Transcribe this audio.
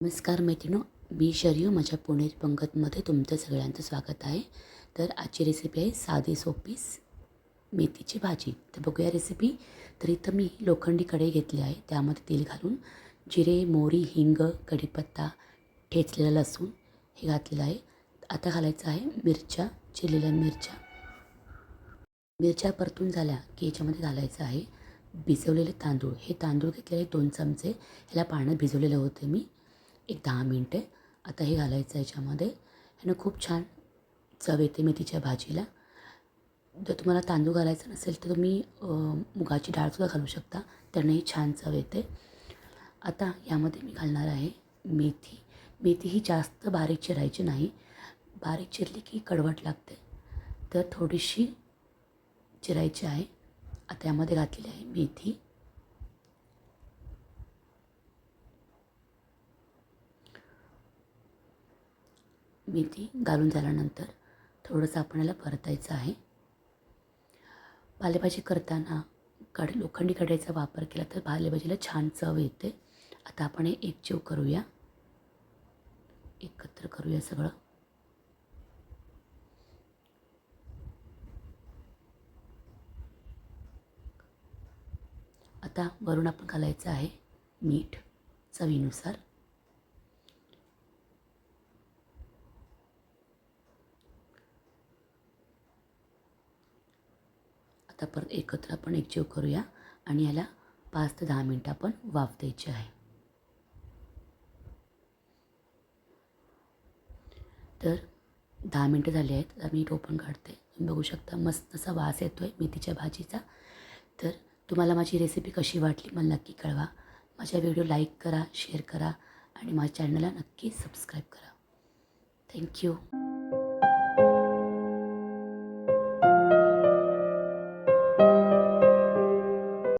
नमस्कार मैत्रिणो, मी शर्यू. माझ्या पुणेरी पंगतमध्ये तुमचं सगळ्यांचं स्वागत आहे. तर आजची रेसिपी आहे साधी सोपी मेथीची भाजी. तर बघूया रेसिपी. तर इथं मी लोखंडी कढई घेतली आहे. त्यामध्ये तेल घालून जिरे, मोहरी, हिंग, कढीपत्ता, ठेचलेला लसूण हे घातलेलं आहे. आता घालायचं आहे मिरच्या, चिरलेल्या मिरच्या. मिरच्या परतून झाल्या की याच्यामध्ये घालायचं आहे भिजवलेले तांदूळ. हे तांदूळ घेतलेले 2 चमचे. ह्याला पाण्यात भिजवलेलं होते मी एक 10 मिनटे. आता हे घालायचं याच्यामध्ये. ह्यानं खूप छान चव येते मेथीच्या भाजीला. जर तुम्हाला तांदूळ घालायचा नसेल तर तुम्ही मुगाची डाळसुद्धा घालू शकता, त्यानेही छान चव येते. आता यामध्ये मी घालणार आहे मेथी. मेथी ही जास्त बारीक चिरायची नाही, बारीक चिरली की कडवट लागते, तर थोडीशी चिरायची आहे. आता यामध्ये घातलेली आहे मेथी. मेथी घालून झाल्यानंतर थोडंसं आपण याला परतायचं आहे. पालेभाजी करताना लोखंडी कढईचा वापर केला तर पालेभाजीला छान चव येते. आता आपण हे एकजीव करूया, एकत्र करूया सगळं. आता वरून आपण घालायचं आहे मीठ चवीनुसार. आता परत एकत्र आपण एकजीव करूया आणि याला 5 ते 10 मिनटं आपण वाफ द्यायची आहे. तर 10 मिनटं झाली आहेत. आता मी टोपण काढते. तुम्ही बघू शकता मस्त असा वास येतो आहे मेथीच्या भाजीचा. तर तुम्हाला माझी रेसिपी कशी वाटली मला नक्की कळवा. माझ्या व्हिडिओ लाईक करा, शेअर करा आणि माझ्या चॅनलला नक्की सबस्क्राईब करा. थँक्यू.